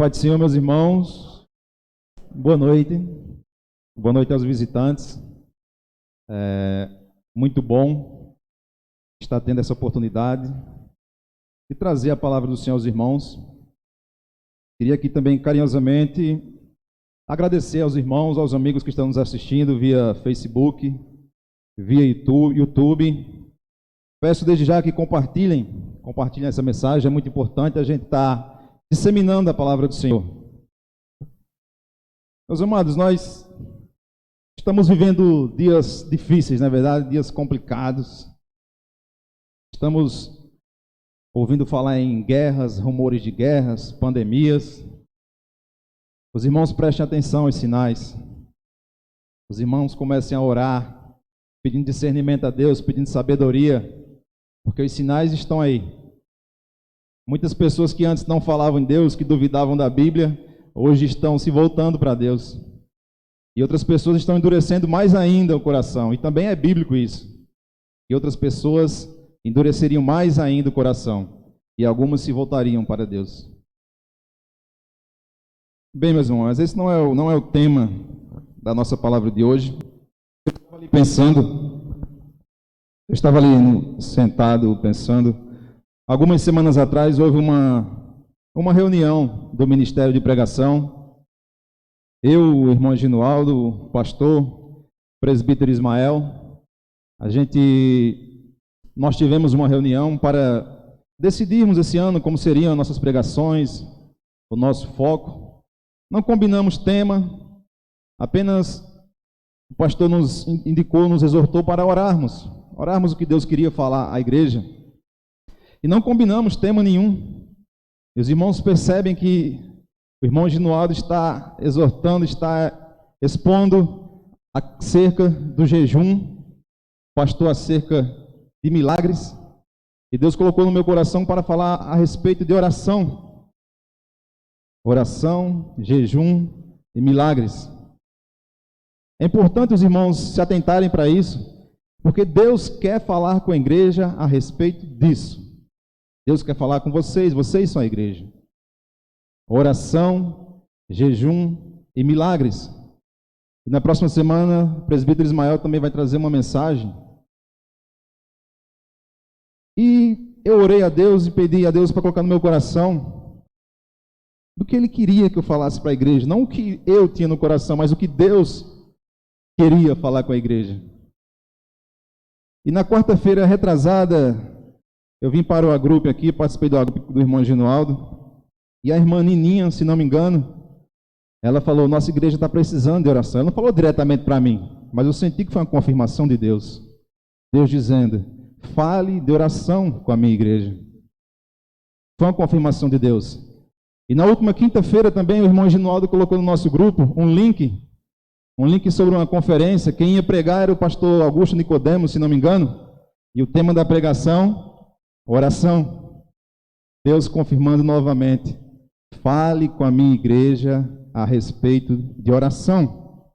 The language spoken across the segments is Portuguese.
Paz do Senhor, meus irmãos. Boa noite. Boa noite aos visitantes. Muito bom estar tendo essa oportunidade de trazer a palavra do Senhor aos irmãos. Queria aqui também carinhosamente agradecer aos irmãos, aos amigos que estão nos assistindo via Facebook, via YouTube. Peço desde já que compartilhem essa mensagem. É muito importante a gente estar disseminando a palavra do Senhor. Meus amados, nós estamos vivendo dias difíceis, na verdade, dias complicados. Estamos ouvindo falar em guerras, rumores de guerras, pandemias. Os irmãos prestem atenção aos sinais. Os irmãos comecem a orar, pedindo discernimento a Deus, pedindo sabedoria, porque os sinais estão aí. Muitas pessoas que antes não falavam em Deus, que duvidavam da Bíblia, hoje estão se voltando para Deus. E outras pessoas estão endurecendo mais ainda o coração. E também é bíblico isso. E outras pessoas endureceriam mais ainda o coração. E algumas se voltariam para Deus. Bem, meus irmãos, esse não é o tema da nossa palavra de hoje. Eu estava ali sentado pensando. Algumas semanas atrás houve uma reunião do Ministério de Pregação. Eu, o irmão Ginoaldo, o pastor, o presbítero Ismael, nós tivemos uma reunião para decidirmos esse ano como seriam as nossas pregações, o nosso foco. Não combinamos tema, apenas o pastor nos indicou, nos exortou para orarmos o que Deus queria falar à igreja. E não combinamos tema nenhum. E os irmãos percebem que o irmão Ginoaldo está exortando, está expondo acerca do jejum, o pastor acerca de milagres. E Deus colocou no meu coração para falar a respeito de oração. Oração, jejum e milagres. É importante os irmãos se atentarem para isso, porque Deus quer falar com a igreja a respeito disso. Deus quer falar com vocês são a igreja. Oração, jejum e milagres. E na próxima semana, o presbítero Ismael também vai trazer uma mensagem. E eu orei a Deus e pedi a Deus para colocar no meu coração do que Ele queria que eu falasse para a igreja. Não o que eu tinha no coração, mas o que Deus queria falar com a igreja. E na quarta-feira retrasada, eu vim para o agrupe aqui, participei do agrupe do irmão Ginoaldo, e a irmã Nininha, se não me engano, ela falou, nossa igreja está precisando de oração. Ela não falou diretamente para mim, mas eu senti que foi uma confirmação de Deus. Deus dizendo, fale de oração com a minha igreja. Foi uma confirmação de Deus. E na última quinta-feira também o irmão Ginoaldo colocou no nosso grupo um link sobre uma conferência. Quem ia pregar era o pastor Augusto Nicodemos, se não me engano, e o tema da pregação, oração. Deus confirmando novamente, fale com a minha igreja a respeito de oração.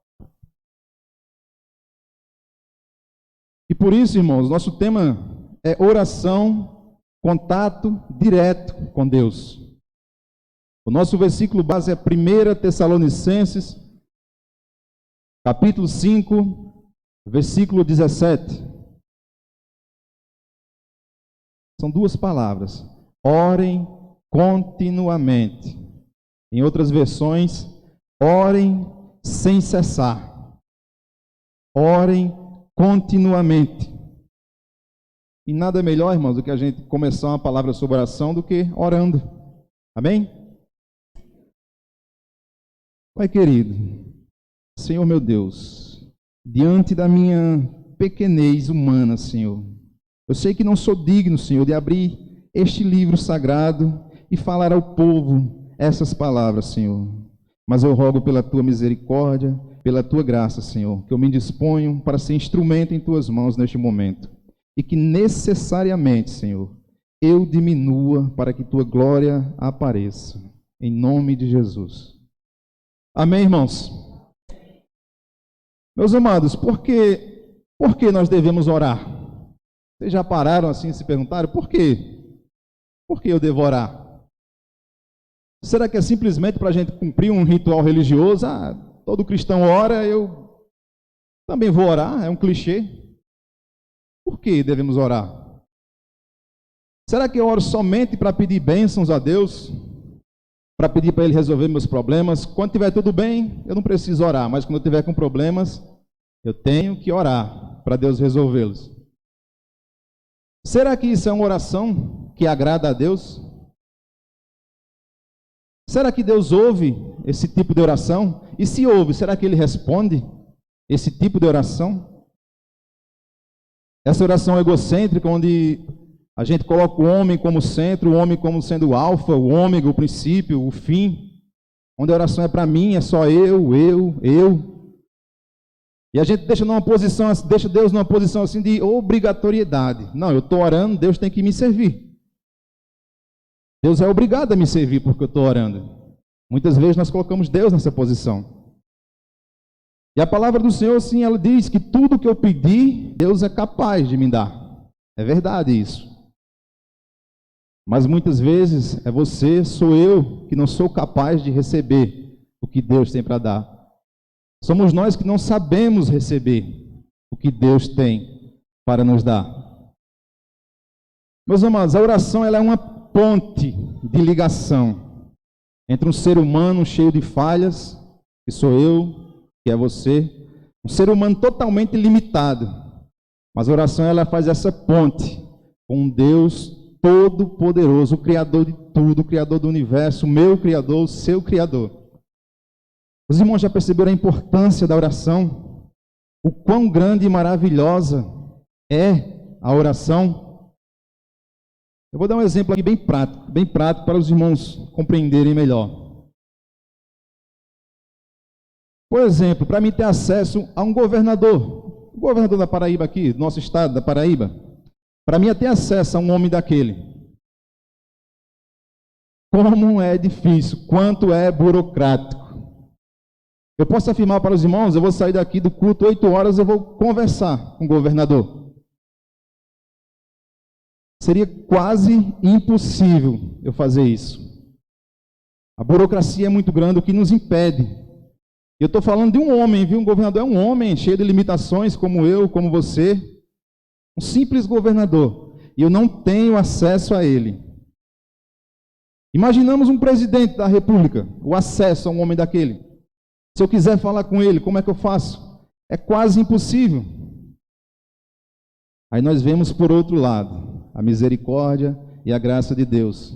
E por isso, irmãos, nosso tema é oração, contato direto com Deus. O nosso versículo base é 1 Tessalonicenses, capítulo 5, versículo 17. São duas palavras. Orem continuamente. Em outras versões, orem sem cessar. Orem continuamente. E nada melhor, irmãos, do que a gente começar uma palavra sobre oração do que orando. Amém? Pai querido, Senhor meu Deus, diante da minha pequenez humana, Senhor, eu sei que não sou digno, Senhor, de abrir este livro sagrado e falar ao povo essas palavras, Senhor. Mas eu rogo pela Tua misericórdia, pela Tua graça, Senhor, que eu me disponho para ser instrumento em Tuas mãos neste momento. E que necessariamente, Senhor, eu diminua para que Tua glória apareça. Em nome de Jesus. Amém, irmãos? Meus amados, por que nós devemos orar? Vocês já pararam assim e se perguntaram, por quê? Por que eu devo orar? Será que é simplesmente para a gente cumprir um ritual religioso? Todo cristão ora, eu também vou orar, é um clichê. Por que devemos orar? Será que eu oro somente para pedir bênçãos a Deus? Para pedir para Ele resolver meus problemas? Quando estiver tudo bem, eu não preciso orar, mas quando eu estiver com problemas, eu tenho que orar para Deus resolvê-los. Será que isso é uma oração que agrada a Deus? Será que Deus ouve esse tipo de oração? E se ouve, será que Ele responde esse tipo de oração? Essa oração egocêntrica, onde a gente coloca o homem como centro, o homem como sendo o alfa, o ômega, o princípio, o fim, onde a oração é para mim, é só eu. E a gente deixa Deus numa posição assim de obrigatoriedade. Não, eu estou orando, Deus tem que me servir. Deus é obrigado a me servir porque eu estou orando. Muitas vezes nós colocamos Deus nessa posição. E a palavra do Senhor, sim, ela diz que tudo que eu pedir, Deus é capaz de me dar. É verdade isso. Mas muitas vezes é você, sou eu, que não sou capaz de receber o que Deus tem para dar. Somos nós que não sabemos receber o que Deus tem para nos dar. Meus amados, a oração ela é uma ponte de ligação entre um ser humano cheio de falhas, que sou eu, que é você, um ser humano totalmente limitado. Mas a oração ela faz essa ponte com um Deus todo-poderoso, o Criador de tudo, o Criador do universo, o meu Criador, o seu Criador. Os irmãos já perceberam a importância da oração? O quão grande e maravilhosa é a oração? Eu vou dar um exemplo aqui bem prático para os irmãos compreenderem melhor. Por exemplo, para mim ter acesso a um governador, o governador da Paraíba aqui, do nosso estado da Paraíba, para mim ter acesso a um homem daquele. Como é difícil, quanto é burocrático. Eu posso afirmar para os irmãos, eu vou sair daqui do culto 8 horas, eu vou conversar com o governador. Seria quase impossível eu fazer isso. A burocracia é muito grande, o que nos impede. Eu estou falando de um homem, viu? Um governador é um homem cheio de limitações, como eu, como você. Um simples governador. E eu não tenho acesso a ele. Imaginamos um presidente da República, o acesso a um homem daquele. Se eu quiser falar com ele, como é que eu faço? É quase impossível. Aí nós vemos por outro lado, a misericórdia e a graça de Deus.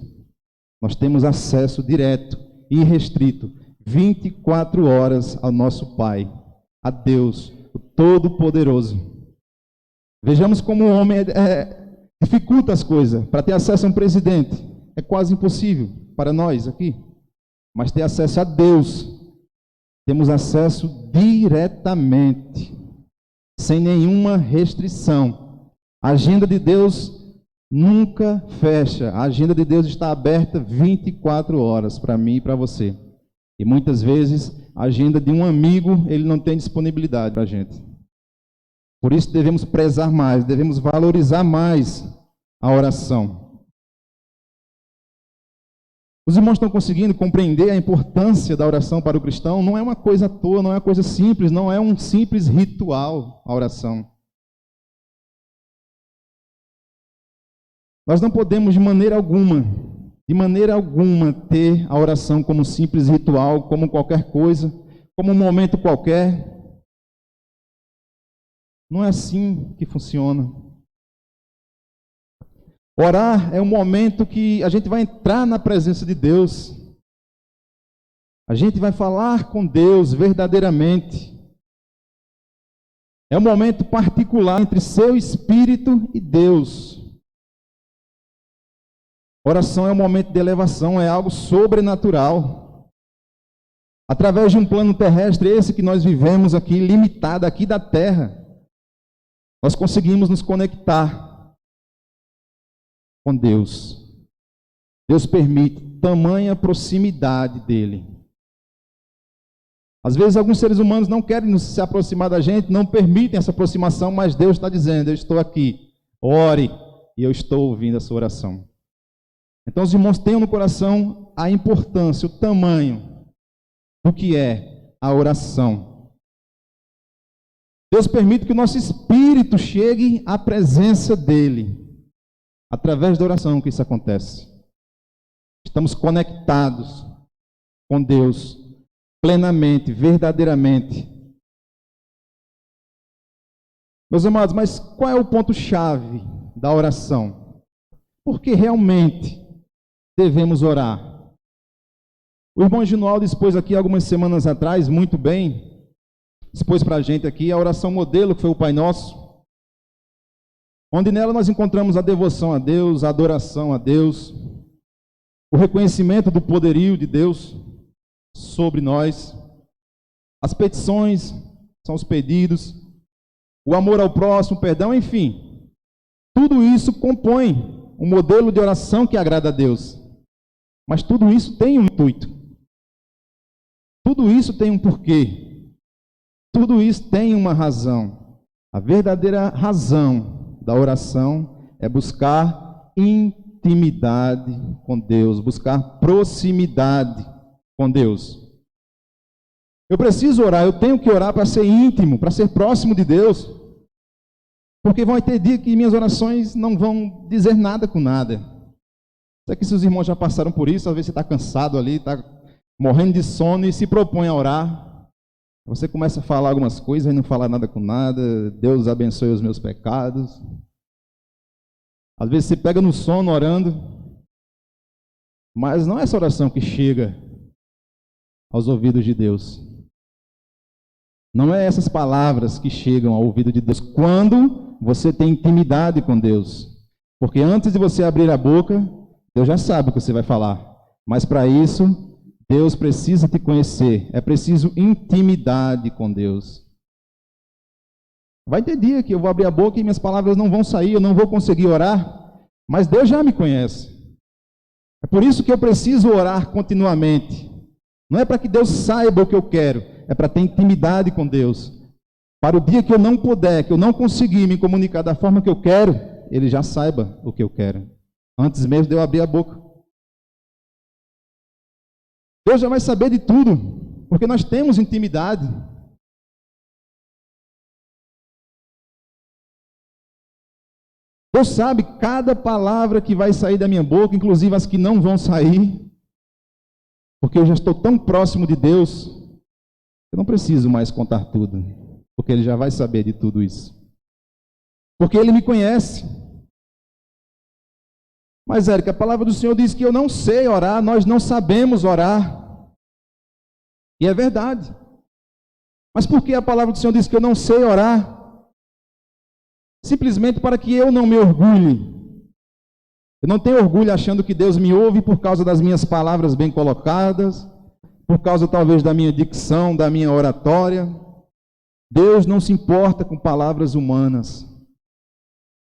Nós temos acesso direto, irrestrito, 24 horas ao nosso Pai, a Deus, o Todo-Poderoso. Vejamos como o homem dificulta as coisas. Para ter acesso a um presidente, é quase impossível para nós aqui. Mas ter acesso a Deus, temos acesso diretamente, sem nenhuma restrição. A agenda de Deus nunca fecha. A agenda de Deus está aberta 24 horas para mim e para você. E muitas vezes, a agenda de um amigo, ele não tem disponibilidade para a gente. Por isso devemos prezar mais, devemos valorizar mais a oração. Os irmãos estão conseguindo compreender a importância da oração para o cristão? Não é uma coisa à toa, não é uma coisa simples, não é um simples ritual a oração. Nós não podemos de maneira alguma, ter a oração como um simples ritual, como qualquer coisa, como um momento qualquer. Não é assim que funciona. Orar é um momento que a gente vai entrar na presença de Deus. A gente vai falar com Deus verdadeiramente. É um momento particular entre seu espírito e Deus. Oração é um momento de elevação, é algo sobrenatural. Através de um plano terrestre, esse que nós vivemos aqui, limitado aqui da terra, nós conseguimos nos conectar com Deus. Deus permite tamanha proximidade dele. Às vezes alguns seres humanos não querem se aproximar da gente, não permitem essa aproximação, mas Deus está dizendo, eu estou aqui, ore, e eu estou ouvindo a sua oração. Então os irmãos tenham no coração a importância, o tamanho do que é a oração. Deus permite que o nosso espírito chegue à presença dele. Através da oração que isso acontece. Estamos conectados com Deus plenamente, verdadeiramente. Meus amados, mas qual é o ponto-chave da oração? Por que realmente devemos orar? O irmão Ginoaldo expôs aqui algumas semanas atrás, muito bem, expôs para a gente aqui a oração modelo, que foi o Pai Nosso, onde nela nós encontramos a devoção a Deus, a adoração a Deus, o reconhecimento do poderio de Deus sobre nós, as petições são os pedidos, o amor ao próximo, o perdão, enfim. Tudo isso compõe um modelo de oração que agrada a Deus. Mas tudo isso tem um intuito. Tudo isso tem um porquê. Tudo isso tem uma razão. A verdadeira razão da oração é buscar intimidade com Deus, buscar proximidade com Deus. Eu preciso orar, eu tenho que orar para ser íntimo, para ser próximo de Deus, porque vão ter dia que minhas orações não vão dizer nada com nada. Sei que se os irmãos já passaram por isso, às vezes você está cansado ali, está morrendo de sono e se propõe a orar. Você começa a falar algumas coisas e não fala nada com nada. Deus abençoe os meus pecados. Às vezes você pega no sono orando, mas não é essa oração que chega aos ouvidos de Deus. Não é essas palavras que chegam ao ouvido de Deus quando você tem intimidade com Deus. Porque antes de você abrir a boca, Deus já sabe o que você vai falar. Mas para isso, Deus precisa te conhecer. É preciso intimidade com Deus. Vai ter dia que eu vou abrir a boca e minhas palavras não vão sair, eu não vou conseguir orar. Mas Deus já me conhece. É por isso que eu preciso orar continuamente. Não é para que Deus saiba o que eu quero, é para ter intimidade com Deus. Para o dia que eu não puder, que eu não conseguir me comunicar da forma que eu quero, Ele já saiba o que eu quero. Antes mesmo de eu abrir a boca. Deus já vai saber de tudo, porque nós temos intimidade. Deus sabe cada palavra que vai sair da minha boca, inclusive as que não vão sair, porque eu já estou tão próximo de Deus, eu não preciso mais contar tudo, porque Ele já vai saber de tudo isso. Porque Ele me conhece. Mas, Érica, a palavra do Senhor diz que eu não sei orar, nós não sabemos orar. E é verdade. Mas por que a palavra do Senhor diz que eu não sei orar? Simplesmente para que eu não me orgulhe. Eu não tenho orgulho achando que Deus me ouve por causa das minhas palavras bem colocadas, por causa talvez da minha dicção, da minha oratória. Deus não se importa com palavras humanas.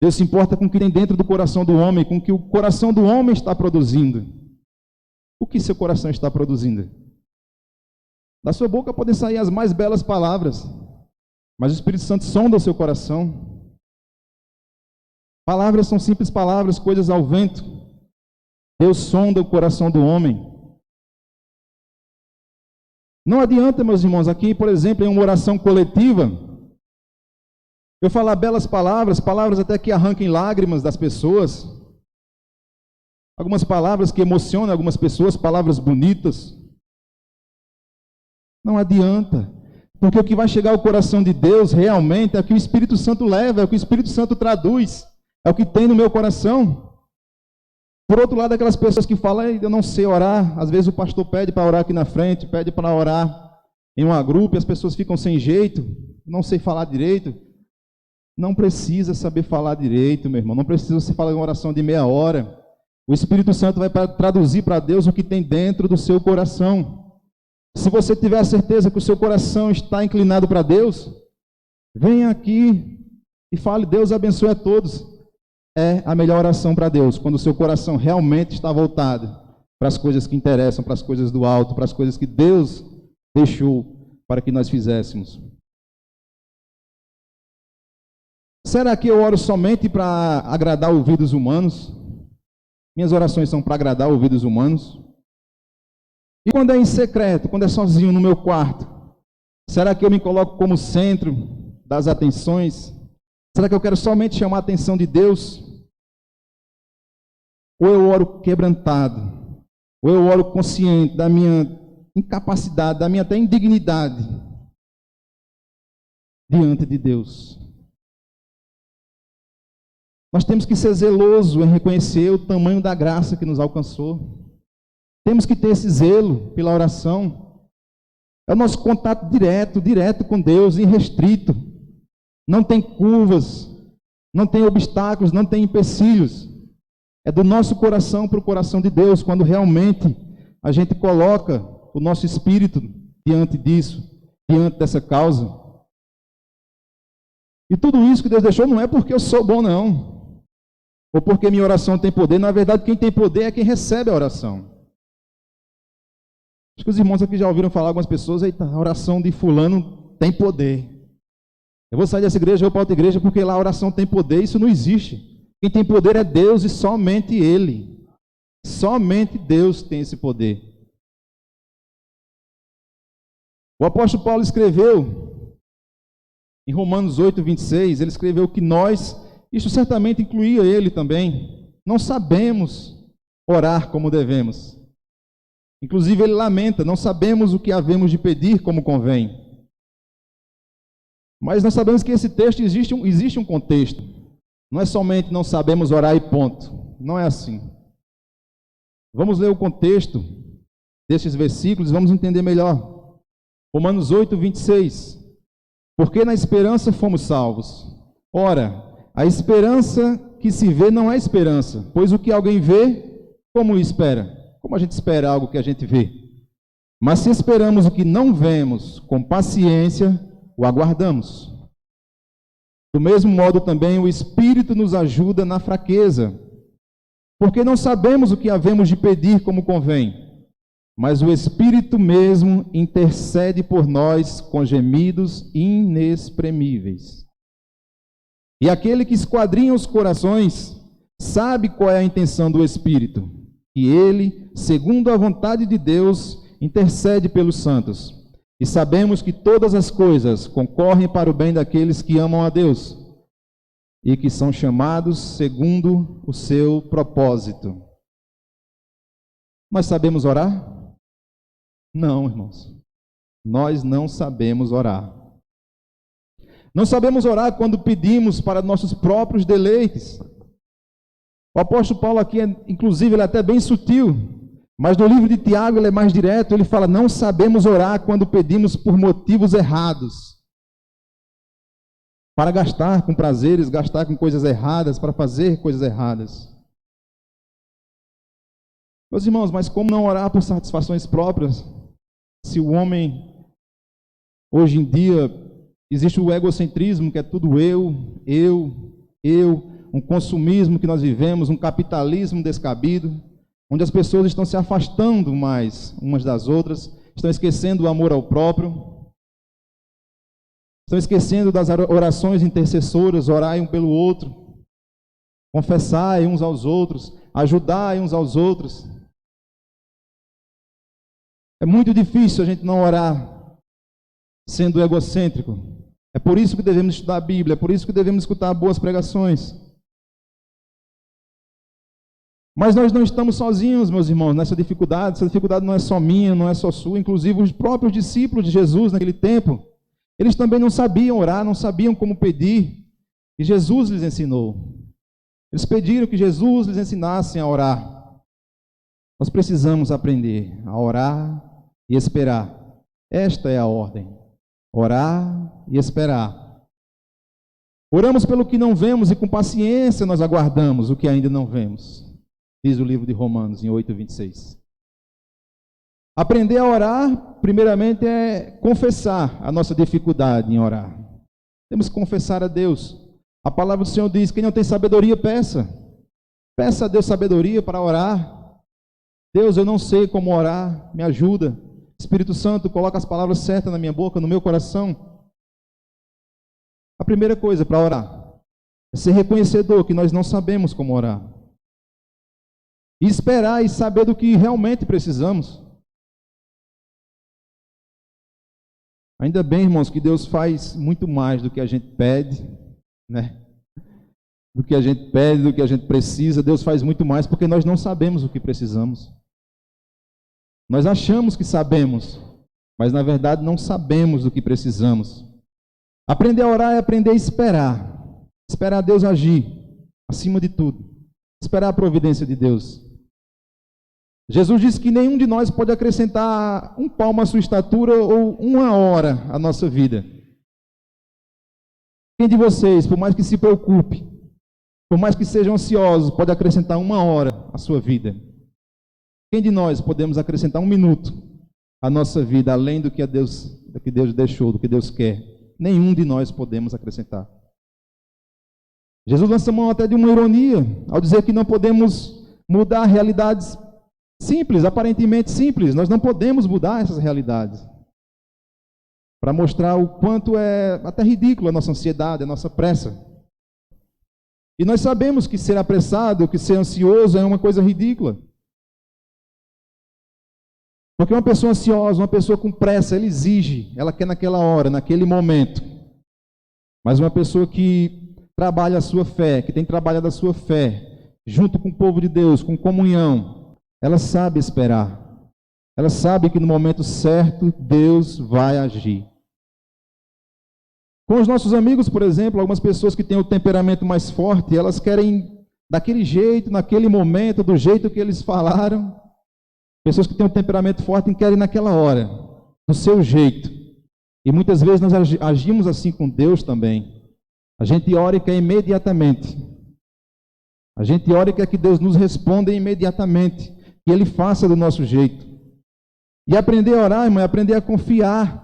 Deus se importa com o que tem dentro do coração do homem, com o que o coração do homem está produzindo. O que seu coração está produzindo? Da sua boca podem sair as mais belas palavras, mas o Espírito Santo sonda o seu coração. Palavras são simples palavras, coisas ao vento. Deus sonda o coração do homem. Não adianta, meus irmãos, aqui, por exemplo, em uma oração coletiva, eu falar belas palavras, palavras até que arranquem lágrimas das pessoas, algumas palavras que emocionam algumas pessoas, palavras bonitas. Não adianta, porque o que vai chegar ao coração de Deus realmente é o que o Espírito Santo leva, é o que o Espírito Santo traduz, é o que tem no meu coração. Por outro lado, aquelas pessoas que falam, eu não sei orar, às vezes o pastor pede para orar aqui na frente, pede para orar em uma grupo e as pessoas ficam sem jeito, não sei falar direito. Não precisa saber falar direito, meu irmão, não precisa você falar uma oração de meia hora. O Espírito Santo vai traduzir para Deus o que tem dentro do seu coração. Se você tiver a certeza que o seu coração está inclinado para Deus, venha aqui e fale, Deus abençoe a todos. É a melhor oração para Deus, quando o seu coração realmente está voltado para as coisas que interessam, para as coisas do alto, para as coisas que Deus deixou para que nós fizéssemos. Será que eu oro somente para agradar ouvidos humanos? Minhas orações são para agradar ouvidos humanos? E quando é em secreto, quando é sozinho no meu quarto, será que eu me coloco como centro das atenções? Será que eu quero somente chamar a atenção de Deus? Ou eu oro quebrantado? Ou eu oro consciente da minha incapacidade, da minha até indignidade diante de Deus? Nós temos que ser zelosos em reconhecer o tamanho da graça que nos alcançou. Temos que ter esse zelo pela oração. É o nosso contato direto com Deus, irrestrito. Não tem curvas, não tem obstáculos, não tem empecilhos. É do nosso coração para o coração de Deus, quando realmente a gente coloca o nosso espírito diante disso, diante dessa causa. E tudo isso que Deus deixou não é porque eu sou bom, não. Ou porque minha oração tem poder. Na verdade, quem tem poder é quem recebe a oração. Acho que os irmãos aqui já ouviram falar, algumas pessoas, eita, a oração de fulano tem poder. Eu vou sair dessa igreja, eu vou para outra igreja, porque lá a oração tem poder. Isso não existe. Quem tem poder é Deus e somente Ele. Somente Deus tem esse poder. O apóstolo Paulo escreveu, em Romanos 8, 26, ele escreveu que nós, isso certamente incluía ele também, não sabemos orar como devemos. Inclusive ele lamenta, não sabemos o que havemos de pedir como convém. Mas nós sabemos que esse texto existe um contexto. Não é somente não sabemos orar e ponto. Não é assim. Vamos ler o contexto desses versículos e vamos entender melhor. Romanos 8, 26. Porque na esperança fomos salvos. Ora, a esperança que se vê não é esperança, pois o que alguém vê, como o espera? Como a gente espera algo que a gente vê? Mas se esperamos o que não vemos, com paciência o aguardamos. Do mesmo modo também o Espírito nos ajuda na fraqueza, porque não sabemos o que havemos de pedir como convém, mas o Espírito mesmo intercede por nós com gemidos inexprimíveis. E aquele que esquadrinha os corações sabe qual é a intenção do Espírito, e ele, segundo a vontade de Deus, intercede pelos santos. E sabemos que todas as coisas concorrem para o bem daqueles que amam a Deus e que são chamados segundo o seu propósito. Nós sabemos orar? Não, irmãos. Nós não sabemos orar. Não sabemos orar quando pedimos para nossos próprios deleites. O apóstolo Paulo aqui, inclusive, ele é até bem sutil. Mas no livro de Tiago ele é mais direto, ele fala, não sabemos orar quando pedimos por motivos errados. Para gastar com prazeres, gastar com coisas erradas, para fazer coisas erradas. Meus irmãos, mas como não orar por satisfações próprias? Se o homem, hoje em dia, existe o egocentrismo, que é tudo eu, um consumismo que nós vivemos, um capitalismo descabido, onde as pessoas estão se afastando mais umas das outras, estão esquecendo o amor ao próprio, estão esquecendo das orações intercessoras, orar um pelo outro, confessar uns aos outros, ajudar uns aos outros. É muito difícil a gente não orar sendo egocêntrico. É por isso que devemos estudar a Bíblia, é por isso que devemos escutar boas pregações. Mas nós não estamos sozinhos, meus irmãos, nessa dificuldade. Essa dificuldade não é só minha, não é só sua. Inclusive, os próprios discípulos de Jesus naquele tempo, eles também não sabiam orar, não sabiam como pedir. E Jesus lhes ensinou. Eles pediram que Jesus lhes ensinasse a orar. Nós precisamos aprender a orar e esperar. Esta é a ordem. Orar e esperar. Oramos pelo que não vemos e com paciência nós aguardamos o que ainda não vemos. Diz o livro de Romanos, em 8, 26. Aprender a orar, primeiramente, é confessar a nossa dificuldade em orar. Temos que confessar a Deus. A palavra do Senhor diz, quem não tem sabedoria, peça. Peça a Deus sabedoria para orar. Deus, eu não sei como orar, me ajuda. Espírito Santo, coloca as palavras certas na minha boca, no meu coração. A primeira coisa para orar é ser reconhecedor que nós não sabemos como orar. E esperar e saber do que realmente precisamos. Ainda bem, irmãos, que Deus faz muito mais do que a gente pede, né? Do que a gente pede, do que a gente precisa. Deus faz muito mais porque nós não sabemos o que precisamos. Nós achamos que sabemos, mas na verdade não sabemos do que precisamos. Aprender a orar é aprender a esperar. Esperar Deus agir, acima de tudo. Esperar a providência de Deus. Jesus disse que nenhum de nós pode acrescentar um palmo à sua estatura ou uma hora à nossa vida. Quem de vocês, por mais que se preocupe, por mais que sejam ansiosos, pode acrescentar uma hora à sua vida? Quem de nós podemos acrescentar um minuto à nossa vida, além do que Deus deixou, do que Deus quer? Nenhum de nós podemos acrescentar. Jesus lança mão até de uma ironia, ao dizer que não podemos mudar realidades simples, aparentemente simples. Nós não podemos mudar essas realidades. Para mostrar o quanto é até ridículo a nossa ansiedade, a nossa pressa. E nós sabemos que ser apressado, que ser ansioso é uma coisa ridícula. Porque uma pessoa ansiosa, uma pessoa com pressa, ela exige, ela quer naquela hora, naquele momento. Mas uma pessoa que trabalha a sua fé, que tem trabalhado a sua fé, junto com o povo de Deus, com comunhão, ela sabe esperar. Ela sabe que no momento certo Deus vai agir. Com os nossos amigos, por exemplo, algumas pessoas que têm o temperamento mais forte, elas querem daquele jeito, naquele momento, do jeito que eles falaram. Pessoas que têm um temperamento forte e querem naquela hora, do seu jeito. E muitas vezes nós agimos assim com Deus também. A gente ora e quer imediatamente. A gente ora e quer que Deus nos responda imediatamente. Que Ele faça do nosso jeito. E aprender a orar, irmão, é aprender a confiar.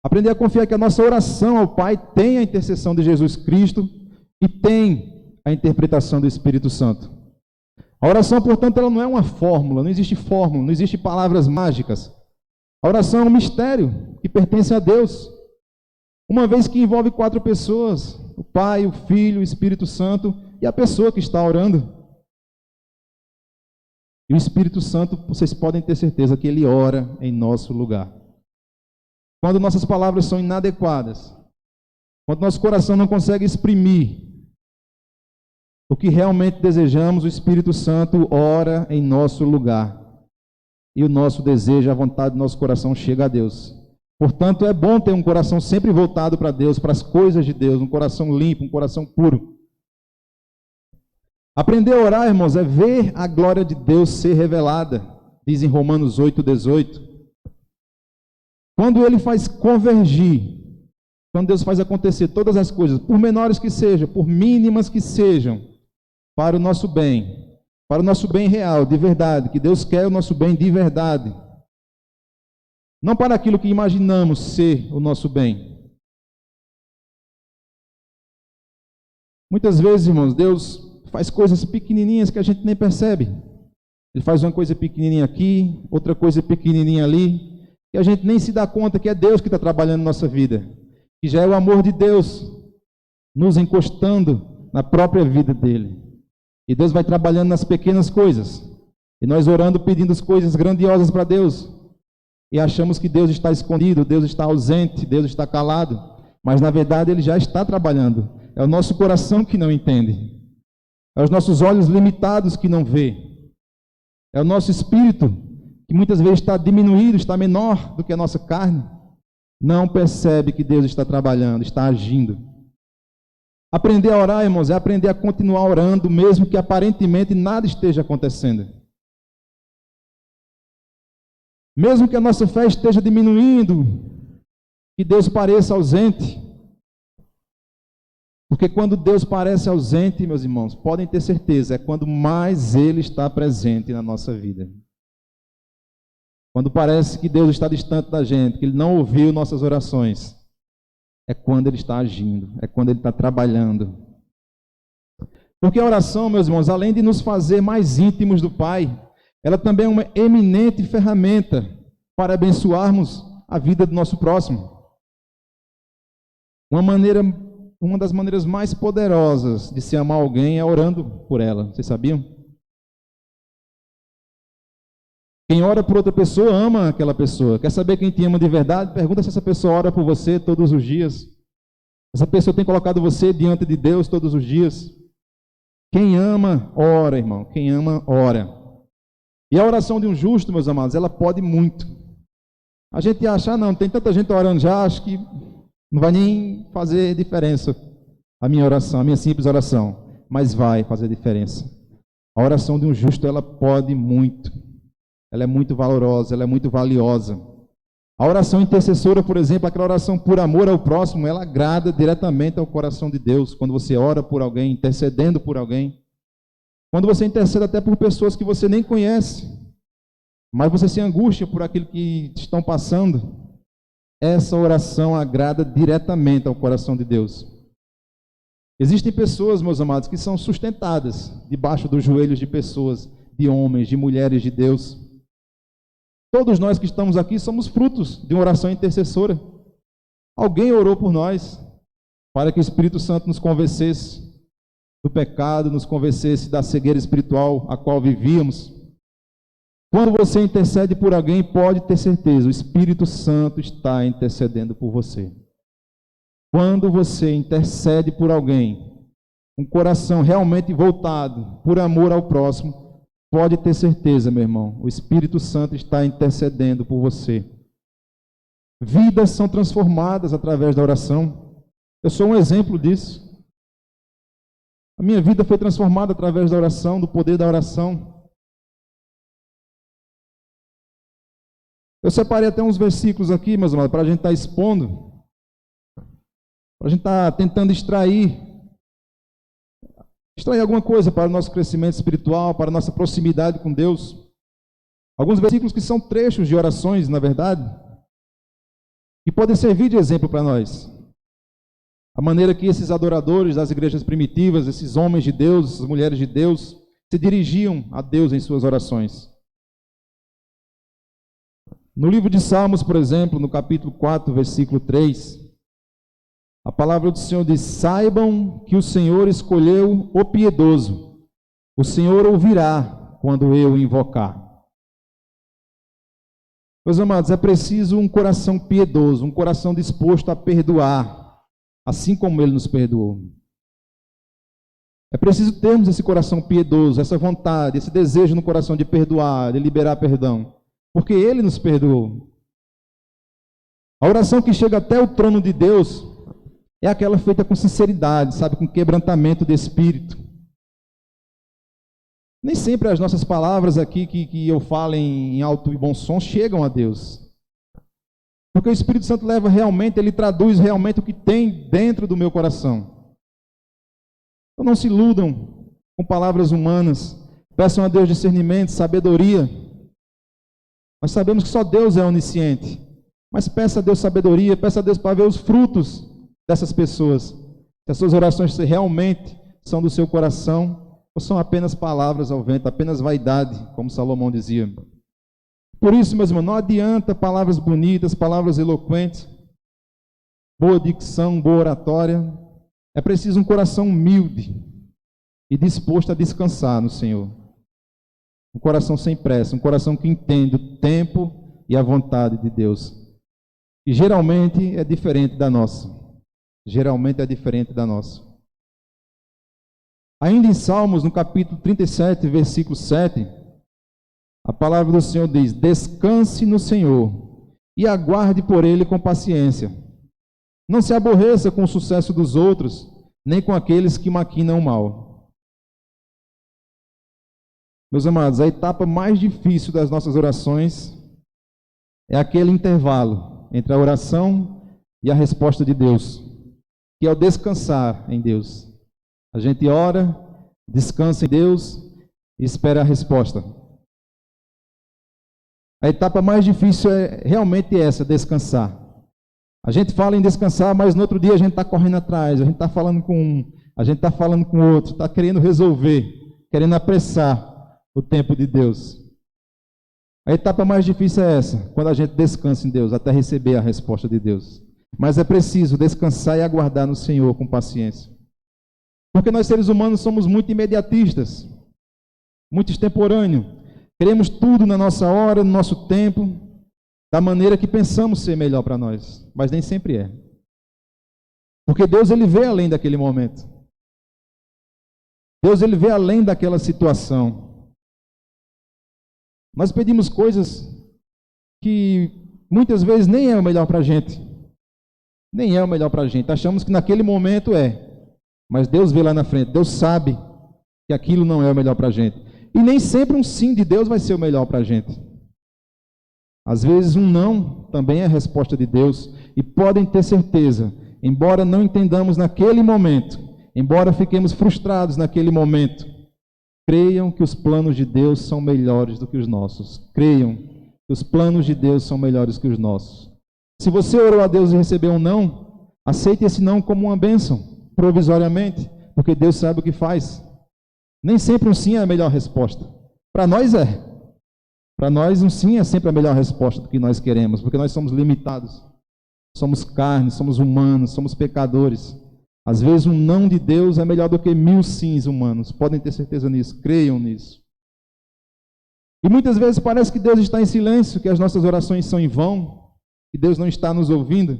Aprender a confiar que a nossa oração ao Pai tem a intercessão de Jesus Cristo e tem a interpretação do Espírito Santo. A oração, portanto, ela não é uma fórmula, não existe fórmula, não existe palavras mágicas. A oração é um mistério que pertence a Deus. Uma vez que envolve 4 pessoas, o Pai, o Filho, o Espírito Santo e a pessoa que está orando. E o Espírito Santo, vocês podem ter certeza que ele ora em nosso lugar. Quando nossas palavras são inadequadas, quando nosso coração não consegue exprimir o que realmente desejamos, o Espírito Santo ora em nosso lugar. E o nosso desejo, a vontade do nosso coração chega a Deus. Portanto, é bom ter um coração sempre voltado para Deus, para as coisas de Deus, um coração limpo, um coração puro. Aprender a orar, irmãos, é ver a glória de Deus ser revelada, diz em Romanos 8:18. Quando Ele faz convergir, quando Deus faz acontecer todas as coisas, por menores que sejam, por mínimas que sejam, para o nosso bem real, de verdade, que Deus quer o nosso bem de verdade. Não para aquilo que imaginamos ser o nosso bem. Muitas vezes, irmãos, Deus faz coisas pequenininhas que a gente nem percebe. Ele faz uma coisa pequenininha aqui, outra coisa pequenininha ali, e a gente nem se dá conta que é Deus que está trabalhando na nossa vida, que já é o amor de Deus nos encostando na própria vida dele. E Deus vai trabalhando nas pequenas coisas, e nós orando, pedindo as coisas grandiosas para Deus, e achamos que Deus está escondido, Deus está ausente, Deus está calado, mas na verdade Ele já está trabalhando. É o nosso coração que não entende, é os nossos olhos limitados que não vê, é o nosso espírito que muitas vezes está diminuído, está menor do que a nossa carne, não percebe que Deus está trabalhando, está agindo. Aprender a orar, irmãos, é aprender a continuar orando, mesmo que aparentemente nada esteja acontecendo. Mesmo que a nossa fé esteja diminuindo, que Deus pareça ausente. Porque quando Deus parece ausente, meus irmãos, podem ter certeza, é quando mais Ele está presente na nossa vida. Quando parece que Deus está distante da gente, que Ele não ouviu nossas orações, é quando Ele está agindo, é quando Ele está trabalhando. Porque a oração, meus irmãos, além de nos fazer mais íntimos do Pai, ela também é uma eminente ferramenta para abençoarmos a vida do nosso próximo. Uma das maneiras mais poderosas de se amar alguém é orando por ela. Vocês sabiam? Quem ora por outra pessoa, ama aquela pessoa. Quer saber quem te ama de verdade? Pergunta se essa pessoa ora por você todos os dias. Essa pessoa tem colocado você diante de Deus todos os dias. Quem ama, ora, irmão. Quem ama, ora. E a oração de um justo, meus amados, ela pode muito. A gente acha, não, tem tanta gente orando já, acho que não vai nem fazer diferença a minha oração, a minha simples oração. Mas vai fazer diferença. A oração de um justo, ela pode muito. Ela é muito valorosa, ela é muito valiosa. A oração intercessora, por exemplo, aquela oração por amor ao próximo, ela agrada diretamente ao coração de Deus. Quando você ora por alguém, intercedendo por alguém. Quando você intercede até por pessoas que você nem conhece, mas você se angustia por aquilo que estão passando, essa oração agrada diretamente ao coração de Deus. Existem pessoas, meus amados, que são sustentadas debaixo dos joelhos de pessoas, de homens, de mulheres de Deus. Todos nós que estamos aqui somos frutos de uma oração intercessora. Alguém orou por nós para que o Espírito Santo nos convencesse do pecado, nos convencesse da cegueira espiritual a qual vivíamos. Quando você intercede por alguém, pode ter certeza, o Espírito Santo está intercedendo por você. Quando você intercede por alguém, um coração realmente voltado por amor ao próximo, pode ter certeza, meu irmão, o Espírito Santo está intercedendo por você. Vidas são transformadas através da oração. Eu sou um exemplo disso. A minha vida foi transformada através da oração, do poder da oração. Eu separei até uns versículos aqui, meus amados, para a gente estar expondo, para a gente estar tentando extrair alguma coisa para o nosso crescimento espiritual, para a nossa proximidade com Deus. Alguns versículos que são trechos de orações, na verdade, que podem servir de exemplo para nós. A maneira que esses adoradores das igrejas primitivas, esses homens de Deus, essas mulheres de Deus, se dirigiam a Deus em suas orações. No livro de Salmos, por exemplo, no capítulo 4, versículo 3, a palavra do Senhor diz: saibam que o Senhor escolheu o piedoso, o Senhor ouvirá quando eu invocar. Meus amados, é preciso um coração piedoso, um coração disposto a perdoar, assim como Ele nos perdoou. É preciso termos esse coração piedoso, essa vontade, esse desejo no coração de perdoar, de liberar perdão, porque Ele nos perdoou. A oração que chega até o trono de Deus é aquela feita com sinceridade, sabe, com quebrantamento de espírito. Nem sempre as nossas palavras aqui que eu falo em alto e bom som chegam a Deus. Porque o Espírito Santo leva realmente, ele traduz realmente o que tem dentro do meu coração. Então não se iludam com palavras humanas. Peçam a Deus discernimento, sabedoria. Nós sabemos que só Deus é onisciente. Mas peça a Deus sabedoria, peça a Deus para ver os frutos dessas pessoas. Se as suas orações realmente são do seu coração, ou são apenas palavras ao vento, apenas vaidade, como Salomão dizia. Por isso, meus irmãos, não adianta palavras bonitas, palavras eloquentes, boa dicção, boa oratória. É preciso um coração humilde e disposto a descansar no Senhor. Um coração sem pressa, um coração que entende o tempo e a vontade de Deus. E geralmente é diferente da nossa. Geralmente é diferente da nossa. Ainda em Salmos, no capítulo 37, versículo 7, a palavra do Senhor diz: descanse no Senhor e aguarde por Ele com paciência. Não se aborreça com o sucesso dos outros, nem com aqueles que maquinam o mal. Meus amados, a etapa mais difícil das nossas orações é aquele intervalo entre a oração e a resposta de Deus, que é o descansar em Deus. A gente ora, descansa em Deus e espera a resposta. A etapa mais difícil é realmente essa, descansar. A gente fala em descansar, mas no outro dia a gente está correndo atrás, a gente está falando com um, a gente está falando com o outro, está querendo resolver, querendo apressar o tempo de Deus. A etapa mais difícil é essa, quando a gente descansa em Deus, até receber a resposta de Deus. Mas é preciso descansar e aguardar no Senhor com paciência. Porque nós seres humanos somos muito imediatistas, muito extemporâneos. Queremos tudo na nossa hora, no nosso tempo, da maneira que pensamos ser melhor para nós, mas nem sempre é. Porque Deus, Ele vê além daquele momento. Deus, Ele vê além daquela situação. Nós pedimos coisas que muitas vezes nem é o melhor para a gente. Nem é o melhor para a gente. Achamos que naquele momento é. Mas Deus vê lá na frente. Deus sabe que aquilo não é o melhor para a gente. E nem sempre um sim de Deus vai ser o melhor para a gente. Às vezes um não também é a resposta de Deus. E podem ter certeza, embora não entendamos naquele momento, embora fiquemos frustrados naquele momento, creiam que os planos de Deus são melhores do que os nossos. Creiam que os planos de Deus são melhores que os nossos. Se você orou a Deus e recebeu um não, aceite esse não como uma bênção, provisoriamente, porque Deus sabe o que faz. Nem sempre um sim é a melhor resposta. Para nós é. Para nós um sim é sempre a melhor resposta do que nós queremos, porque nós somos limitados. Somos carne, somos humanos, somos pecadores. Às vezes um não de Deus é melhor do que 1000 sims humanos. Podem ter certeza nisso, creiam nisso. E muitas vezes parece que Deus está em silêncio, que as nossas orações são em vão, que Deus não está nos ouvindo.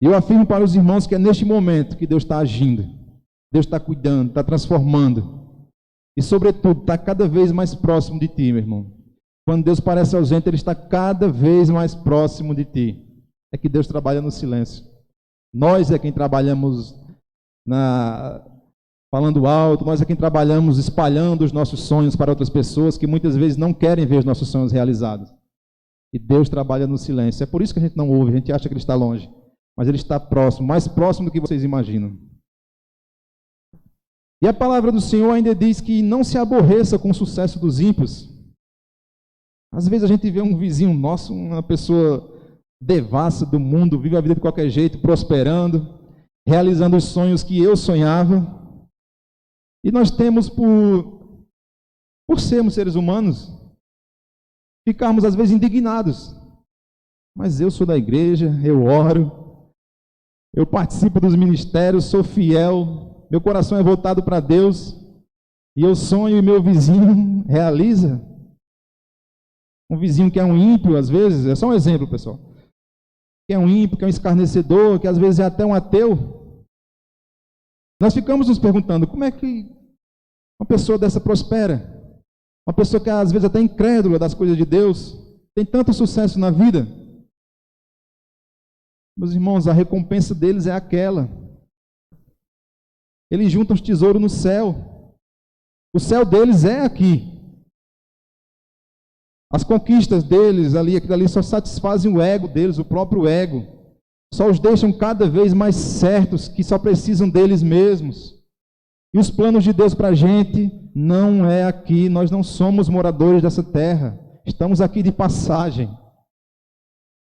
E eu afirmo para os irmãos que é neste momento que Deus está agindo. Deus está cuidando, está transformando. E sobretudo, está cada vez mais próximo de ti, meu irmão. Quando Deus parece ausente, Ele está cada vez mais próximo de ti. É que Deus trabalha no silêncio. Nós é quem trabalhamos falando alto, nós é quem trabalhamos espalhando os nossos sonhos para outras pessoas que muitas vezes não querem ver os nossos sonhos realizados. E Deus trabalha no silêncio. É por isso que a gente não ouve, a gente acha que Ele está longe. Mas Ele está próximo, mais próximo do que vocês imaginam. E a palavra do Senhor ainda diz que não se aborreça com o sucesso dos ímpios. Às vezes a gente vê um vizinho nosso, uma pessoa devassa do mundo, vive a vida de qualquer jeito, prosperando, realizando os sonhos que eu sonhava. E nós temos, por sermos seres humanos, ficarmos às vezes indignados. Mas eu sou da igreja, eu oro, eu participo dos ministérios, sou fiel, meu coração é voltado para Deus, e eu sonho e meu vizinho realiza. Um vizinho que é um ímpio, às vezes, é só um exemplo, pessoal, que é um ímpio, que é um escarnecedor, que às vezes é até um ateu. Nós ficamos nos perguntando, como é que uma pessoa dessa prospera? Uma pessoa que às vezes até é incrédula das coisas de Deus, tem tanto sucesso na vida. Meus irmãos, a recompensa deles é aquela. Eles juntam os tesouros no céu. O céu deles é aqui. As conquistas deles ali, aquilo ali só satisfazem o ego deles, o próprio ego. Só os deixam cada vez mais certos que só precisam deles mesmos. E os planos de Deus para a gente não é aqui. Nós não somos moradores dessa terra. Estamos aqui de passagem.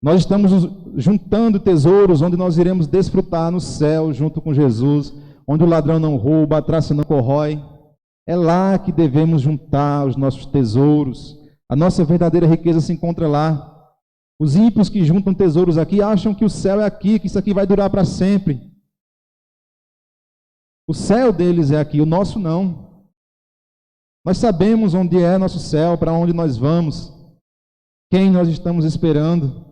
Nós estamos juntando tesouros onde nós iremos desfrutar no céu junto com Jesus, onde o ladrão não rouba, a traça não corrói. É lá que devemos juntar os nossos tesouros. A nossa verdadeira riqueza se encontra lá. Os ímpios que juntam tesouros aqui acham que o céu é aqui, que isso aqui vai durar para sempre. O céu deles é aqui, o nosso não. Nós sabemos onde é nosso céu, para onde nós vamos, quem nós estamos esperando.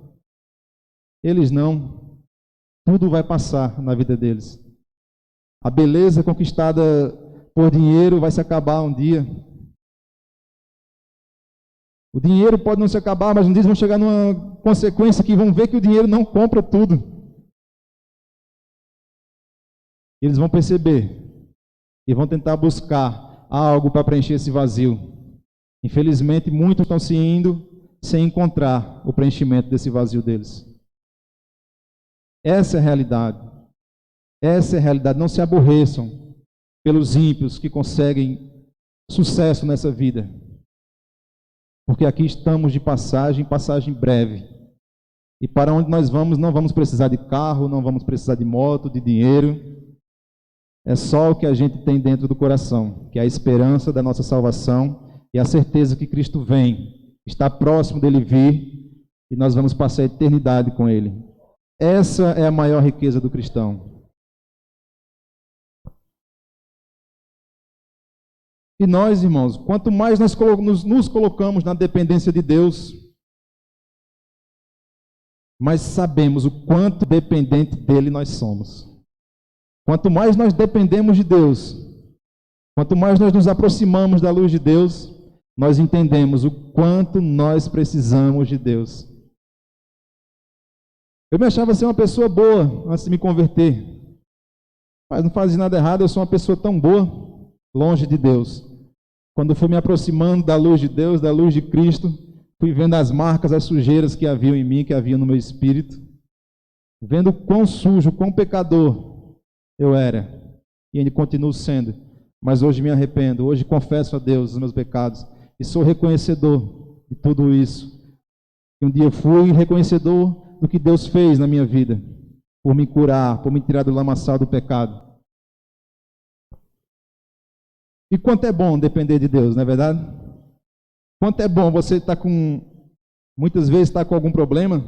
Eles não. Tudo vai passar na vida deles. A beleza conquistada por dinheiro vai se acabar um dia. O dinheiro pode não se acabar, mas um dia vão chegar numa consequência que vão ver que o dinheiro não compra tudo. Eles vão perceber e vão tentar buscar algo para preencher esse vazio. Infelizmente, muitos estão se indo sem encontrar o preenchimento desse vazio deles. Essa é a realidade. Essa é a realidade. Não se aborreçam pelos ímpios que conseguem sucesso nessa vida. Porque aqui estamos de passagem breve. E para onde nós vamos, não vamos precisar de carro, não vamos precisar de moto, de dinheiro. É só o que a gente tem dentro do coração, que é a esperança da nossa salvação e a certeza que Cristo vem, está próximo dele vir e nós vamos passar a eternidade com ele. Essa é a maior riqueza do cristão. E nós, irmãos, quanto mais nós nos colocamos na dependência de Deus, mais sabemos o quanto dependente dele nós somos. Quanto mais nós dependemos de Deus, quanto mais nós nos aproximamos da luz de Deus, nós entendemos o quanto nós precisamos de Deus. Eu me achava ser uma pessoa boa antes de me converter. Mas não fazia nada errado, eu sou uma pessoa tão boa, longe de Deus. Quando fui me aproximando da luz de Deus, da luz de Cristo, fui vendo as marcas, as sujeiras que haviam em mim, que haviam no meu espírito, vendo quão sujo, quão pecador eu era, e ainda continuo sendo, mas hoje me arrependo, hoje confesso a Deus os meus pecados, e sou reconhecedor de tudo isso. E um dia fui reconhecedor do que Deus fez na minha vida, por me curar, por me tirar do lamaçal do pecado. E quanto é bom depender de Deus, não é verdade? Quanto é bom você estar muitas vezes está com algum problema,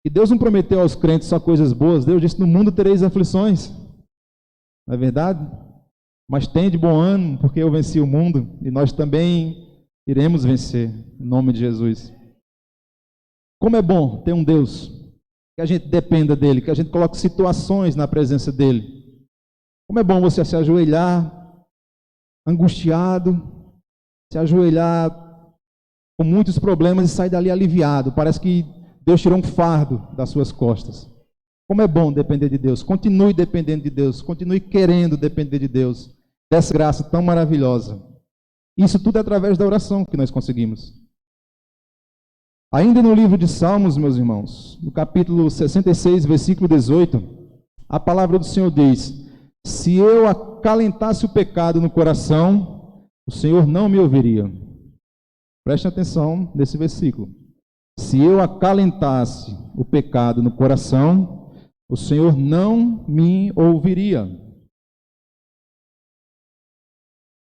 e Deus não prometeu aos crentes só coisas boas. Deus disse: no mundo tereis aflições, não é verdade? Mas tende bom ânimo, porque eu venci o mundo, e nós também iremos vencer, em nome de Jesus. Como é bom ter um Deus, que a gente dependa dele, que a gente coloque situações na presença dele. Como é bom você se ajoelhar angustiado, se ajoelhar com muitos problemas e sair dali aliviado. Parece que Deus tirou um fardo das suas costas. Como é bom depender de Deus. Continue dependendo de Deus, continue querendo depender de Deus, dessa graça tão maravilhosa. Isso tudo é através da oração que nós conseguimos. Ainda no livro de Salmos, meus irmãos, no capítulo 66, versículo 18, a palavra do Senhor diz: se eu acalentasse o pecado no coração, o Senhor não me ouviria. Preste atenção nesse versículo. Se eu acalentasse o pecado no coração, o Senhor não me ouviria.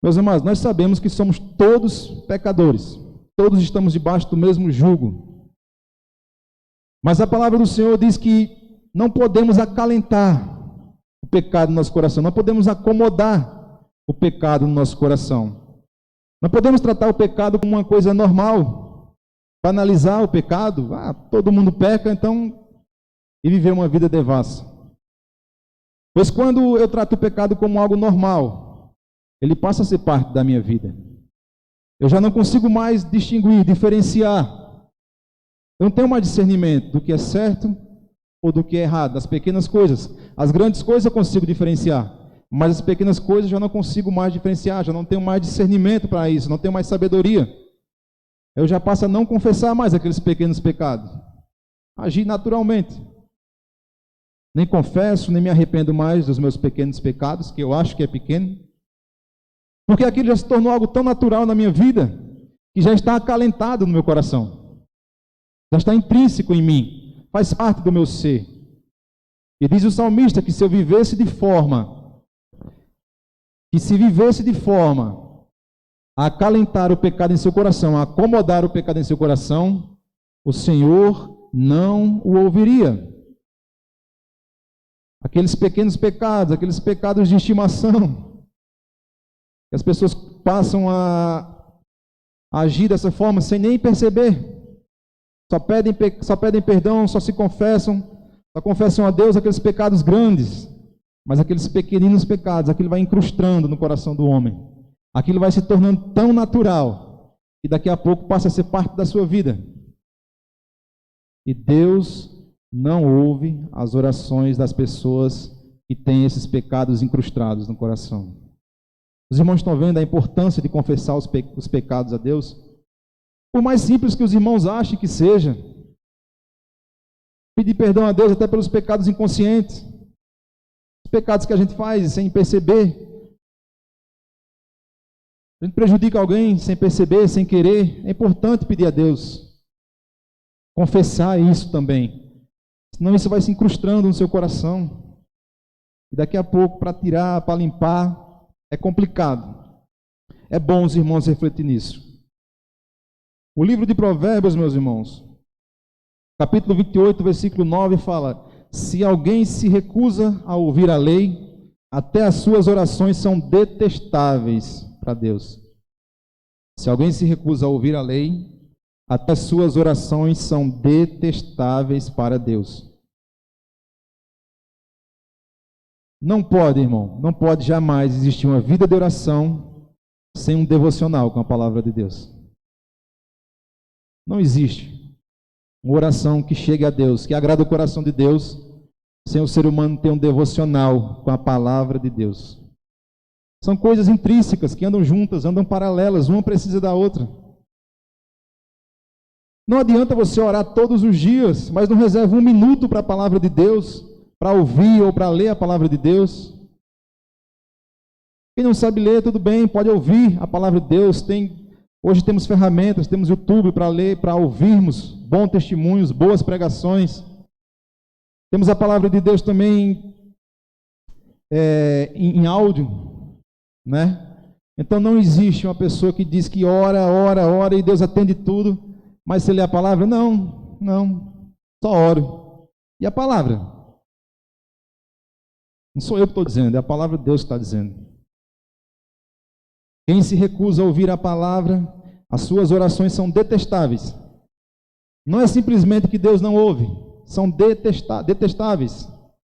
Meus amados, nós sabemos que somos todos pecadores. Todos estamos debaixo do mesmo jugo. Mas a palavra do Senhor diz que não podemos acalentar o pecado no nosso coração, não podemos acomodar o pecado no nosso coração. Não podemos tratar o pecado como uma coisa normal, banalizar o pecado, todo mundo peca, então, e viver uma vida devassa. Pois quando eu trato o pecado como algo normal, ele passa a ser parte da minha vida. Eu já não consigo mais distinguir, diferenciar. Eu não tenho mais discernimento do que é certo ou do que é errado, das pequenas coisas. As grandes coisas eu consigo diferenciar, mas as pequenas coisas eu já não consigo mais diferenciar, já não tenho mais discernimento para isso, não tenho mais sabedoria. Eu já passo a não confessar mais aqueles pequenos pecados, agir naturalmente. Nem confesso, nem me arrependo mais dos meus pequenos pecados, que eu acho que é pequeno, porque aquilo já se tornou algo tão natural na minha vida, que já está acalentado no meu coração, já está intrínseco em mim, faz parte do meu ser. E diz o salmista que se vivesse de forma a acalentar o pecado em seu coração, a acomodar o pecado em seu coração, o Senhor não o ouviria. Aqueles pequenos pecados, aqueles pecados de estimação, que as pessoas passam a agir dessa forma sem nem perceber. Só pedem perdão, só se confessam, só confessam a Deus aqueles pecados grandes, mas aqueles pequeninos pecados, aquilo vai incrustando no coração do homem. Aquilo vai se tornando tão natural que daqui a pouco passa a ser parte da sua vida. E Deus não ouve as orações das pessoas que têm esses pecados incrustados no coração. Os irmãos estão vendo a importância de confessar os pecados a Deus? Por mais simples que os irmãos achem que seja, pedir perdão a Deus até pelos pecados inconscientes, os pecados que a gente faz sem perceber. A gente prejudica alguém sem perceber, sem querer. É importante pedir a Deus, confessar isso também. Senão isso vai se incrustando no seu coração. E daqui a pouco, para tirar, para limpar, é complicado. É bom os irmãos refletirem nisso. O livro de Provérbios, meus irmãos, capítulo 28, versículo 9, fala: se alguém se recusa a ouvir a lei, até as suas orações são detestáveis. para Deus. Se alguém se recusa a ouvir a lei, até suas orações são detestáveis para Deus. Não pode, irmão, não pode jamais existir uma vida de oração sem um devocional com a palavra de Deus. Não existe uma oração que chegue a Deus, que agrada o coração de Deus, sem o ser humano ter um devocional com a palavra de Deus. São coisas intrínsecas que andam juntas, andam paralelas, uma precisa da outra. Não adianta você orar todos os dias, mas não reserva um minuto para a palavra de Deus, para ouvir ou para ler a palavra de Deus. Quem não sabe ler, tudo bem, pode ouvir a palavra de Deus. Hoje temos ferramentas, temos YouTube para ler, para ouvirmos bons testemunhos, boas pregações. Temos a palavra de Deus também em áudio, né? Então não existe uma pessoa que diz que ora e Deus atende tudo, mas se lê a palavra, não, só oro. E a palavra? Não sou eu que estou dizendo, é a palavra de Deus que está dizendo. Quem se recusa a ouvir a palavra, as suas orações são detestáveis. Não é simplesmente que Deus não ouve, são detestáveis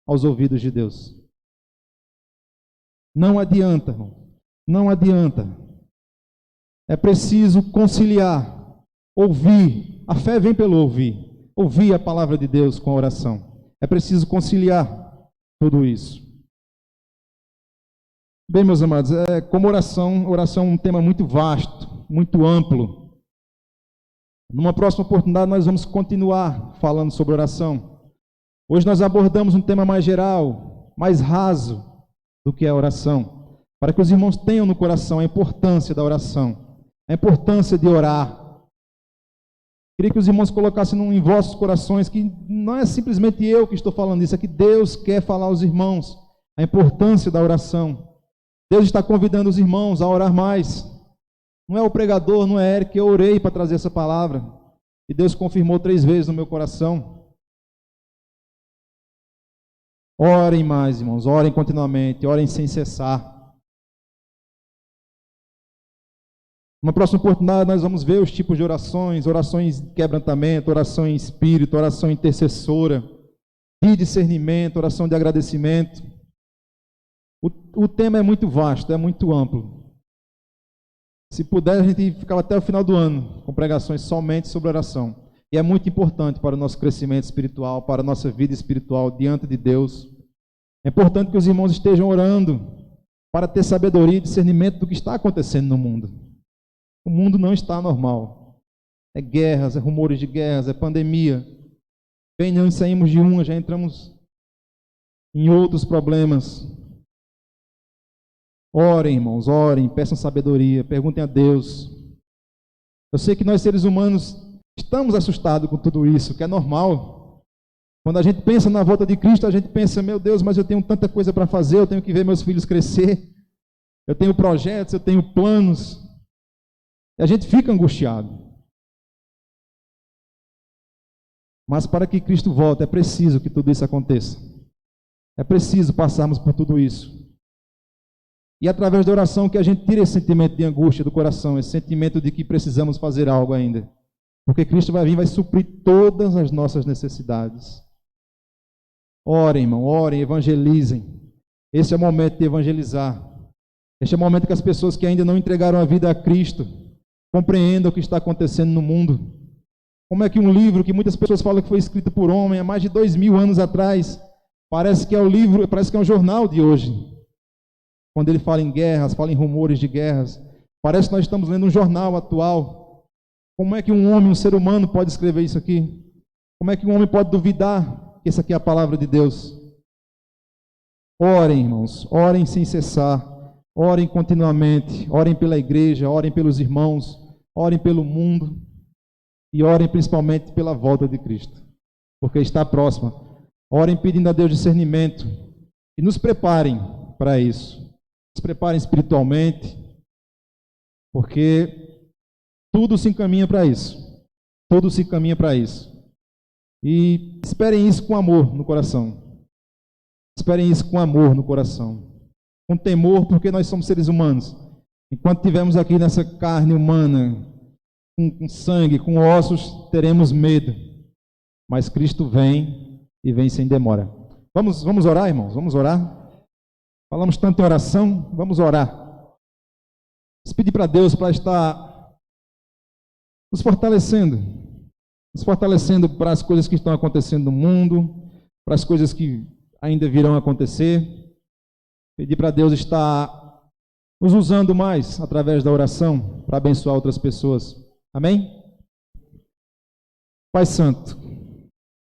aos ouvidos de Deus. Não adianta, irmão, não adianta. É preciso conciliar, ouvir. A fé vem pelo ouvir a palavra de Deus com a oração. É preciso conciliar tudo isso. Bem, meus amados, como oração é um tema muito vasto, muito amplo. Numa próxima oportunidade nós vamos continuar falando sobre oração. Hoje nós abordamos um tema mais geral, mais raso do que a oração, para que os irmãos tenham no coração a importância da oração, a importância de orar. Queria que os irmãos colocassem em vossos corações que não é simplesmente eu que estou falando isso, é que Deus quer falar aos irmãos a importância da oração. Deus está convidando os irmãos a orar mais. Não é o pregador, não é Eric, eu orei para trazer essa palavra. E Deus confirmou 3 vezes no meu coração. Orem mais, irmãos, orem continuamente, orem sem cessar. Na próxima oportunidade nós vamos ver os tipos de orações, orações de quebrantamento, oração em espírito, oração intercessora, de discernimento, oração de agradecimento. O tema é muito vasto, é muito amplo. Se puder, a gente ficava até o final do ano com pregações somente sobre oração. E é muito importante para o nosso crescimento espiritual, para a nossa vida espiritual diante de Deus. É importante que os irmãos estejam orando para ter sabedoria e discernimento do que está acontecendo no mundo. O mundo não está normal. É guerras, é rumores de guerras, é pandemia. Bem, não saímos de uma, já entramos em outros problemas. Orem, irmãos, orem, peçam sabedoria, perguntem a Deus. Eu sei que nós seres humanos estamos assustados com tudo isso, que é normal. Quando a gente pensa na volta de Cristo, a gente pensa, meu Deus, mas eu tenho tanta coisa para fazer, eu tenho que ver meus filhos crescer, eu tenho projetos, eu tenho planos. E a gente fica angustiado. Mas para que Cristo volte, é preciso que tudo isso aconteça. É preciso passarmos por tudo isso. E através da oração que a gente tira esse sentimento de angústia do coração, esse sentimento de que precisamos fazer algo ainda. Porque Cristo vai vir e vai suprir todas as nossas necessidades. Orem, irmão, orem, evangelizem. Esse é o momento de evangelizar. Este é o momento que as pessoas que ainda não entregaram a vida a Cristo compreendam o que está acontecendo no mundo. Como é que um livro que muitas pessoas falam que foi escrito por homem há mais de 2000 anos atrás, parece que é o livro, parece que é um jornal de hoje. Quando ele fala em guerras, fala em rumores de guerras, parece que nós estamos lendo um jornal atual. Como é que um homem, um ser humano pode escrever isso aqui? Como é que um homem pode duvidar que essa aqui é a palavra de Deus? Orem, irmãos, orem sem cessar, orem continuamente, orem pela igreja, orem pelos irmãos, orem pelo mundo e orem principalmente pela volta de Cristo, porque está próxima. Orem pedindo a Deus discernimento e nos preparem para isso. Se preparem espiritualmente, porque tudo se encaminha para isso. Tudo se encaminha para isso. E esperem isso com amor no coração. Esperem isso com amor no coração. Com temor, porque nós somos seres humanos. Enquanto estivermos aqui nessa carne humana, com sangue, com ossos, teremos medo. Mas Cristo vem e vem sem demora. Vamos orar, irmãos? Vamos orar? Falamos tanto em oração, vamos orar. Vamos pedir para Deus para estar nos fortalecendo para as coisas que estão acontecendo no mundo, para as coisas que ainda virão a acontecer. Pedir para Deus estar nos usando mais através da oração para abençoar outras pessoas. Amém? Pai Santo,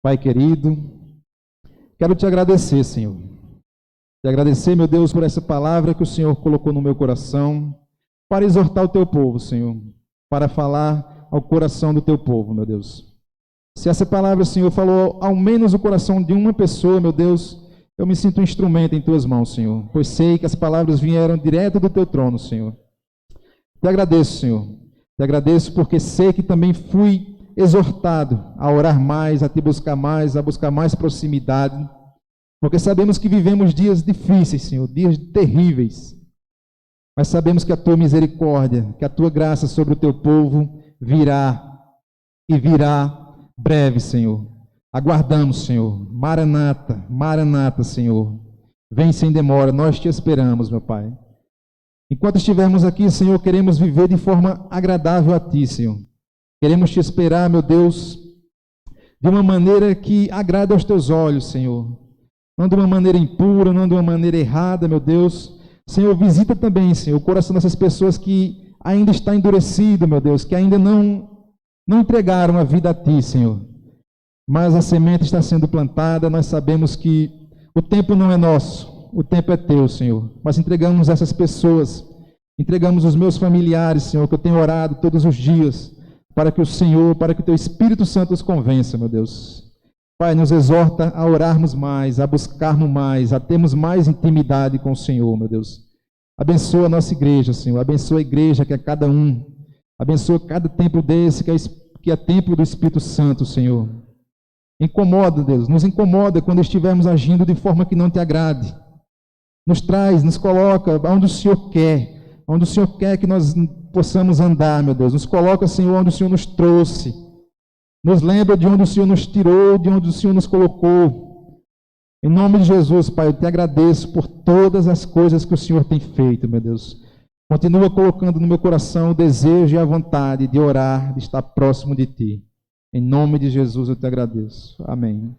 Pai querido, quero te agradecer, Senhor. Te agradecer, meu Deus, por essa palavra que o Senhor colocou no meu coração para exortar o teu povo, Senhor, para falar ao coração do teu povo, meu Deus. Se essa palavra, Senhor, falou ao menos o coração de uma pessoa, meu Deus, eu me sinto um instrumento em tuas mãos, Senhor, pois sei que as palavras vieram direto do teu trono, Senhor. Te agradeço, Senhor. Te agradeço porque sei que também fui exortado a orar mais, a te buscar mais, a buscar mais proximidade, porque sabemos que vivemos dias difíceis, Senhor, dias terríveis, mas sabemos que a tua misericórdia, que a tua graça sobre o teu povo virá, e virá breve, Senhor. Aguardamos, Senhor. Maranata, Maranata, Senhor. Vem sem demora, nós te esperamos, meu Pai. Enquanto estivermos aqui, Senhor, queremos viver de forma agradável a Ti, Senhor. Queremos te esperar, meu Deus, de uma maneira que agrade aos Teus olhos, Senhor. Não de uma maneira impura, não de uma maneira errada, meu Deus. Senhor, visita também, Senhor, o coração dessas pessoas que ainda está endurecido, meu Deus, que ainda não entregaram a vida a Ti, Senhor. Mas a semente está sendo plantada, nós sabemos que o tempo não é nosso, o tempo é Teu, Senhor. Mas entregamos essas pessoas, entregamos os meus familiares, Senhor, que eu tenho orado todos os dias, para que o Senhor, para que o Teu Espírito Santo os convença, meu Deus. Pai, nos exorta a orarmos mais, a buscarmos mais, a termos mais intimidade com o Senhor, meu Deus. Abençoa a nossa igreja, Senhor, abençoa a igreja que é cada um, abençoa cada templo desse que é templo do Espírito Santo, Senhor. Incomoda, Deus, nos incomoda quando estivermos agindo de forma que não Te agrade. Nos traz, nos coloca onde o Senhor quer que nós possamos andar, meu Deus. Nos coloca, Senhor, onde o Senhor nos trouxe. Nos lembra de onde o Senhor nos tirou, de onde o Senhor nos colocou. Em nome de Jesus, Pai, eu Te agradeço por todas as coisas que o Senhor tem feito, meu Deus. Continua colocando no meu coração o desejo e a vontade de orar, de estar próximo de Ti. Em nome de Jesus eu Te agradeço. Amém.